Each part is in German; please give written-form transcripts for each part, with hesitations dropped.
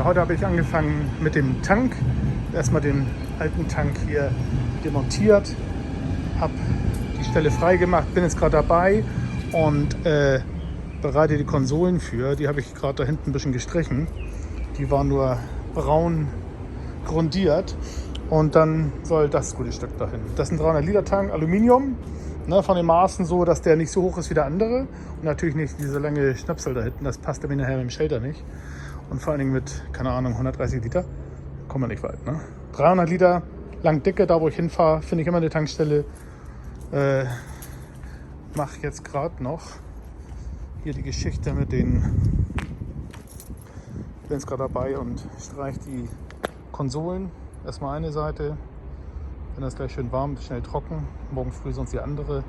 Ja, heute habe ich angefangen mit dem Tank. Erstmal den alten Tank hier demontiert, habe die Stelle frei gemacht, bin jetzt gerade dabei und bereite die Konsolen für. Die habe ich gerade da hinten ein bisschen gestrichen. Die waren nur braun grundiert und dann soll das gute Stück dahin. Das ist ein 300 Liter Tank, Aluminium. Ne, von den Maßen so, dass der nicht so hoch ist wie der andere. Und natürlich nicht diese lange Schnapsel da hinten. Das passt mir nachher mit dem Shelter nicht. Und vor allen Dingen mit, keine Ahnung, 130 Liter. Kommen wir nicht weit. Ne? 300 Liter, lang dicke, da wo ich hinfahre, finde ich immer eine Tankstelle. Mache jetzt gerade noch hier die Geschichte mit den. Ich bin jetzt gerade dabei und streiche die Konsolen. Erstmal eine Seite. Wenn das gleich schön warm, schnell trocken. Morgen früh sonst die andere.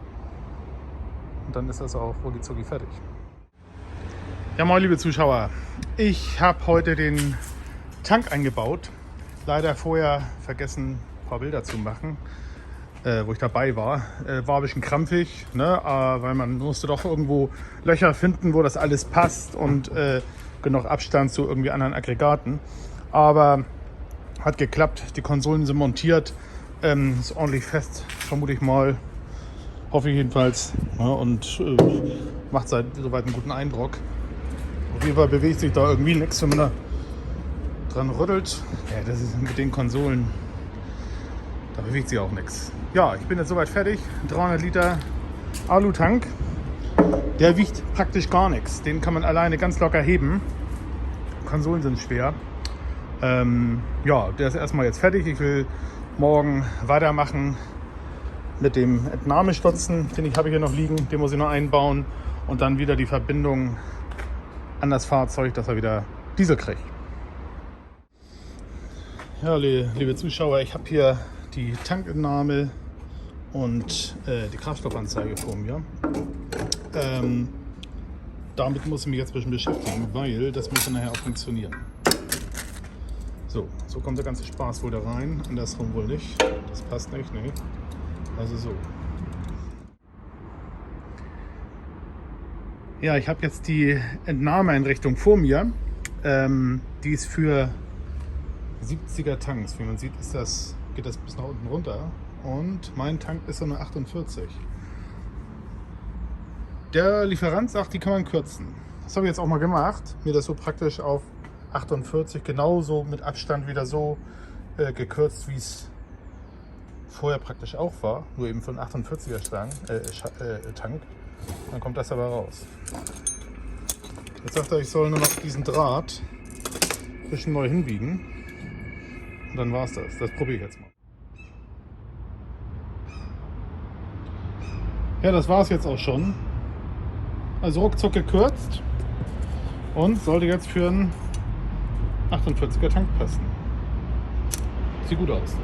Und dann ist das auch rucki fertig. Ja, moin liebe Zuschauer. Ich habe heute den Tank eingebaut. Leider vorher vergessen, ein paar Bilder zu machen, wo ich dabei war. War ein bisschen krampfig, ne? Weil man musste doch irgendwo Löcher finden, wo das alles passt und genug Abstand zu irgendwie anderen Aggregaten. Aber hat geklappt. Die Konsolen sind montiert. Ist ordentlich fest, vermute ich mal. Hoffe ich jedenfalls. Ja, und macht soweit einen guten Eindruck. Auf jeden Fall bewegt sich da irgendwie nichts, wenn man da dran rüttelt. Ja, das ist mit den Konsolen. Da bewegt sich auch nichts. Ja, ich bin jetzt soweit fertig. 300 Liter Alu-Tank. Der wiegt praktisch gar nichts. Den kann man alleine ganz locker heben. Konsolen sind schwer. Ja, der ist erstmal jetzt fertig. Ich will morgen weitermachen mit dem Entnahmestutzen, den habe ich hier noch liegen, den muss ich noch einbauen und dann wieder die Verbindung an das Fahrzeug, dass er wieder Diesel kriegt. Ja, liebe Zuschauer, ich habe hier die Tankentnahme und die Kraftstoffanzeige vor mir. Damit muss ich mich jetzt ein bisschen beschäftigen, weil das muss dann nachher auch funktionieren. So kommt der ganze Spaß wohl da rein, andersrum wohl nicht. Das passt nicht, ne? Also so. Ja, ich habe jetzt die Entnahmeeinrichtung vor mir. Die ist für 70er Tanks. Wie man sieht, geht das bis nach unten runter. Und mein Tank ist so eine 48. Der Lieferant sagt, die kann man kürzen. Das habe ich jetzt auch mal gemacht. Mir das so praktisch auf 48 genauso mit Abstand wieder so gekürzt, wie es vorher praktisch auch war, nur eben von 48er Tank. Dann kommt das aber raus. Jetzt sagt er, ich soll nur noch diesen Draht ein bisschen neu hinbiegen. Und dann war es das. Das probiere ich jetzt mal. Ja, das war es jetzt auch schon. Also ruckzuck gekürzt und sollte jetzt für einen 48er Tank passen. Sieht gut aus.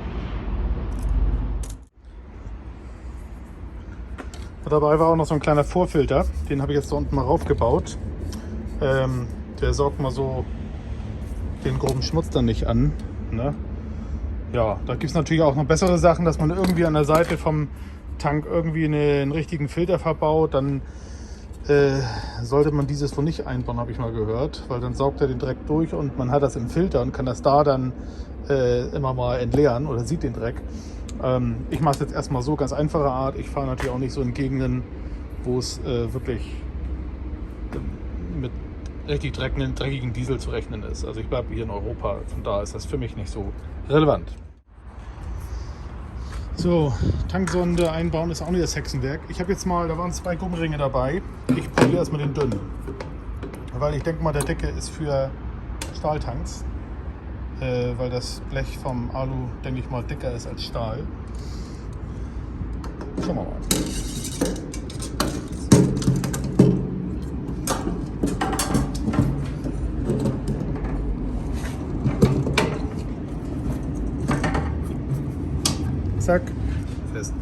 Dabei war auch noch so ein kleiner Vorfilter. Den habe ich jetzt da unten mal raufgebaut. Der saugt mal so den groben Schmutz dann nicht an. Ne? Ja, da gibt es natürlich auch noch bessere Sachen, dass man irgendwie an der Seite vom Tank irgendwie einen richtigen Filter verbaut. Dann sollte man dieses wohl nicht einbauen, habe ich mal gehört, weil dann saugt er den Dreck durch und man hat das im Filter und kann das da dann immer mal entleeren oder sieht den Dreck. Ich mache es jetzt erstmal so, ganz einfache Art. Ich fahre natürlich auch nicht so in Gegenden, wo es wirklich mit richtig dreckigen Diesel zu rechnen ist. Also ich bleibe hier in Europa, von da ist das für mich nicht so relevant. So, Tanksonde einbauen ist auch nicht das Hexenwerk. Ich habe jetzt mal, da waren 2 Gummiringe dabei. Ich probiere erstmal den dünnen. Weil ich denke mal, der dicke ist für Stahltanks. Weil das Blech vom Alu, denke ich mal, dicker ist als Stahl. Schauen wir mal. Zack, fest.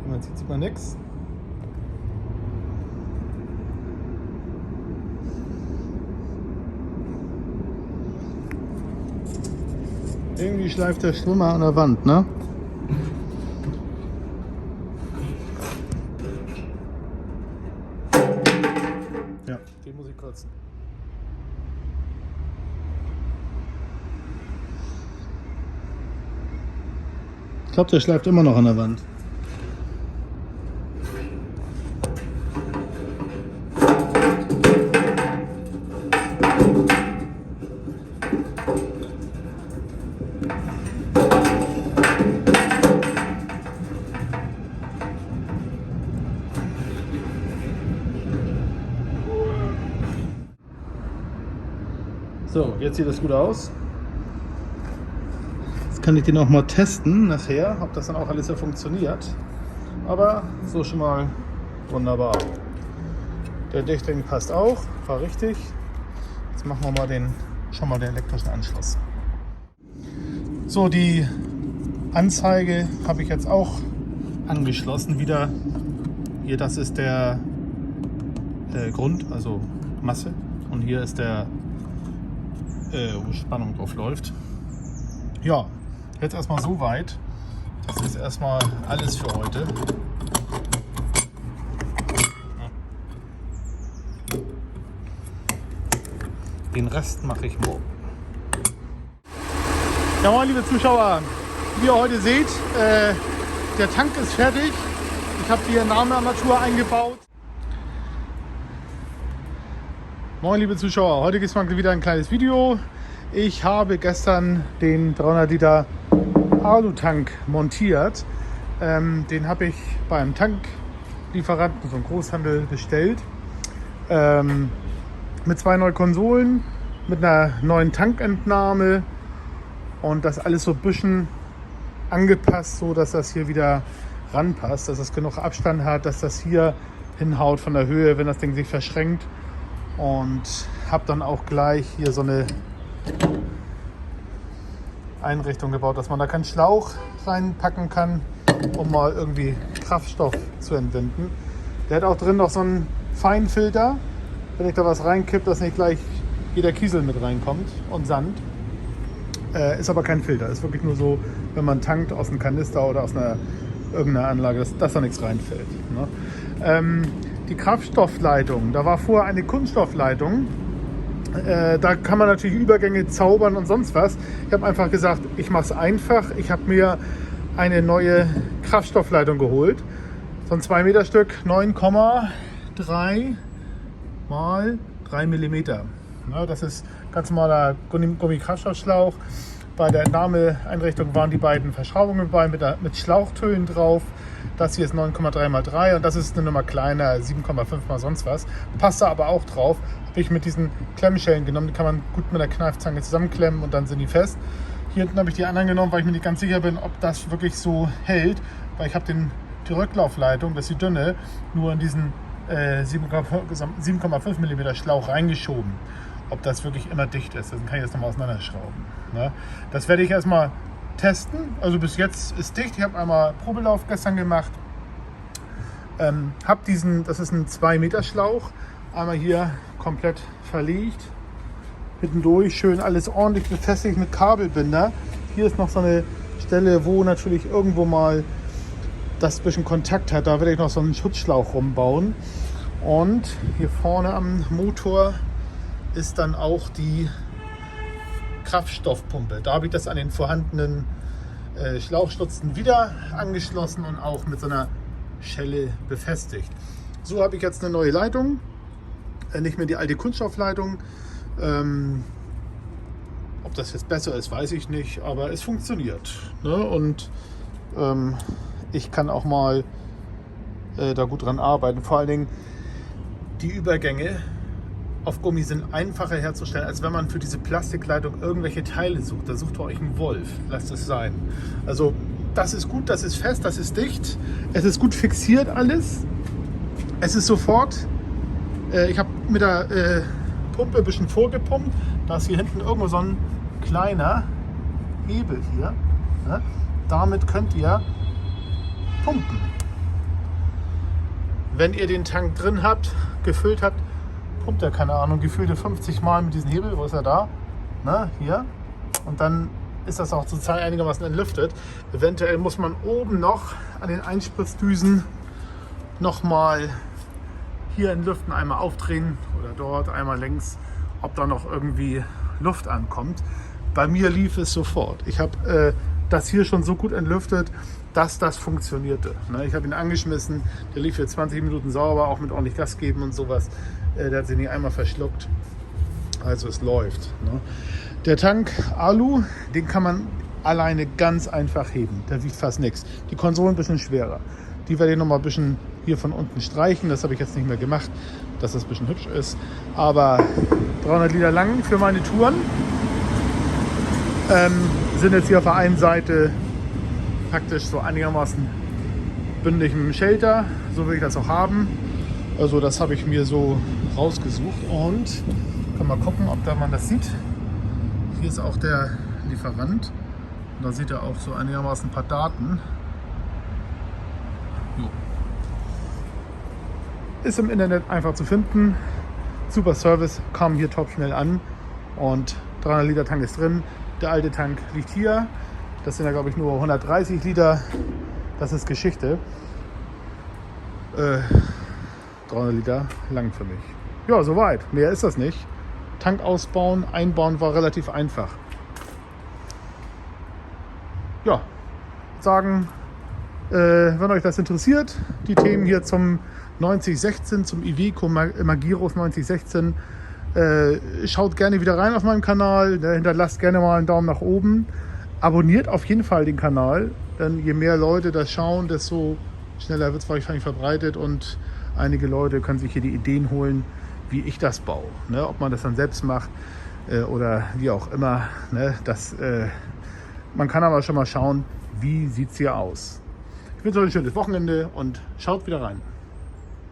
Man sieht mal nichts. Irgendwie schleift der Schwimmer an der Wand, ne? Ja, den muss ich kürzen. glaube, der schleift immer noch an der Wand. So, jetzt sieht das gut aus. Jetzt kann ich den auch mal testen nachher, ob das dann auch alles so funktioniert. Aber so schon mal wunderbar. Der Dichtring passt auch, war richtig. Jetzt machen wir mal schon mal den elektrischen Anschluss. So, die Anzeige habe ich jetzt auch angeschlossen. Wieder hier, das ist der Grund, also Masse. Und hier ist der wo Spannung drauf läuft. Ja, jetzt erstmal so weit. Das ist erstmal alles für heute. Den Rest mache ich morgen. Ja, moin liebe Zuschauer, wie ihr heute seht, der Tank ist fertig. Ich habe die Nahmearmatur eingebaut. Moin liebe Zuschauer, heute gibt es mal wieder ein kleines Video. Ich habe gestern den 300 Liter Alutank montiert. Den habe ich beim Tanklieferanten, so einem Großhandel, bestellt. Mit 2 neuen Konsolen, mit einer neuen Tankentnahme und das alles so ein bisschen angepasst, so dass das hier wieder ranpasst, dass es genug Abstand hat, dass das hier hinhaut von der Höhe, wenn das Ding sich verschränkt. Und habe dann auch gleich hier so eine Einrichtung gebaut, dass man da keinen Schlauch reinpacken kann, um mal irgendwie Kraftstoff zu entwenden. Der hat auch drin noch so einen Feinfilter, wenn ich da was reinkippe, dass nicht gleich jeder Kiesel mit reinkommt und Sand. Ist aber kein Filter, ist wirklich nur so, wenn man tankt aus einem Kanister oder aus irgendeiner Anlage, dass da nichts reinfällt. Ne? Die Kraftstoffleitung, da war vorher eine Kunststoffleitung. Da kann man natürlich Übergänge zaubern und sonst was. Ich habe einfach gesagt, ich mache es einfach. Ich habe mir eine neue Kraftstoffleitung geholt. So ein 2 Meter Stück, 9,3 mal 3 mm. Ja, das ist ganz normaler Gummi-Kraftstoffschlauch. Bei der Entnahmeeinrichtung waren die beiden Verschraubungen dabei mit Schlauchtönen drauf. Das hier ist 9,3 mal 3 und das ist eine Nummer kleiner, 7,5 mal sonst was. Passt da aber auch drauf. Habe ich mit diesen Klemmschellen genommen. Die kann man gut mit der Kneifzange zusammenklemmen und dann sind die fest. Hier hinten habe ich die anderen genommen, weil ich mir nicht ganz sicher bin, ob das wirklich so hält. Weil ich habe die Rücklaufleitung, das ist die dünne, nur in diesen 7,5 mm Schlauch reingeschoben. Ob das wirklich immer dicht ist, dann kann ich das nochmal auseinanderschrauben. Ne? Das werde ich erstmal testen. Also bis jetzt ist dicht. Ich habe einmal Probelauf gestern gemacht. Habe das ist ein 2 Meter Schlauch, einmal hier komplett verlegt. Mittendurch schön alles ordentlich befestigt mit Kabelbinder. Hier ist noch so eine Stelle, wo natürlich irgendwo mal das ein bisschen Kontakt hat. Da werde ich noch so einen Schutzschlauch rumbauen. Und hier vorne am Motor ist dann auch die Kraftstoffpumpe. Da habe ich das an den vorhandenen Schlauchstutzen wieder angeschlossen und auch mit so einer Schelle befestigt. So habe ich jetzt eine neue Leitung, nicht mehr die alte Kunststoffleitung. Ob das jetzt besser ist, weiß ich nicht, aber es funktioniert. Ne? Und ich kann auch mal da gut dran arbeiten. Vor allen Dingen die Übergänge auf Gummi sind einfacher herzustellen, als wenn man für diese Plastikleitung irgendwelche Teile sucht. Da sucht ihr euch einen Wolf, lasst es sein. Also das ist gut, das ist fest, das ist dicht. Es ist gut fixiert alles. Es ist sofort. Ich habe mit der Pumpe ein bisschen vorgepumpt. Da ist hier hinten irgendwo so ein kleiner Hebel hier. Ne? Damit könnt ihr pumpen. Wenn ihr den Tank drin habt, gefüllt habt, pumpt er, keine Ahnung, gefühlte 50 Mal mit diesem Hebel. Wo ist er da? Na, hier. Und dann ist das auch zur Zeit einigermaßen entlüftet. Eventuell muss man oben noch an den Einspritzdüsen nochmal hier entlüften, einmal aufdrehen oder dort einmal längs, ob da noch irgendwie Luft ankommt. Bei mir lief es sofort. Ich habe das hier schon so gut entlüftet, dass das funktionierte. Ne? Ich habe ihn angeschmissen, der lief für 20 Minuten sauber, auch mit ordentlich Gas geben und sowas. Der hat sich nicht einmal verschluckt. Also es läuft. Ne? Der Tank Alu, den kann man alleine ganz einfach heben. Der wiegt fast nichts. Die Konsolen ein bisschen schwerer. Die werde ich noch mal ein bisschen hier von unten streichen. Das habe ich jetzt nicht mehr gemacht, dass das ein bisschen hübsch ist. Aber 300 Liter lang für meine Touren sind jetzt hier auf der einen Seite praktisch so einigermaßen bündig mit dem Shelter. So will ich das auch haben. Also das habe ich mir so rausgesucht und kann mal gucken, ob da man das sieht. Hier ist auch der Lieferant. Und da seht ihr auch so einigermaßen ein paar Daten. Jo. Ist im Internet einfach zu finden. Super Service, kam hier top schnell an. Und 300 Liter Tank ist drin. Der alte Tank liegt hier. Das sind ja, glaube ich, nur 130 Liter. Das ist Geschichte. 300 Liter lang für mich. Ja, soweit. Mehr ist das nicht. Tank ausbauen, einbauen war relativ einfach. Ja, sagen, wenn euch das interessiert, die Themen hier zum 9016, zum Iveco Magirus 9016, schaut gerne wieder rein auf meinem Kanal, hinterlasst gerne mal einen Daumen nach oben, abonniert auf jeden Fall den Kanal, denn je mehr Leute das schauen, desto schneller wird es wahrscheinlich verbreitet und einige Leute können sich hier die Ideen holen, wie ich das baue. Ne? Ob man das dann selbst macht oder wie auch immer. Ne? Man kann aber schon mal schauen, wie sieht es hier aus. Ich wünsche euch ein schönes Wochenende und schaut wieder rein.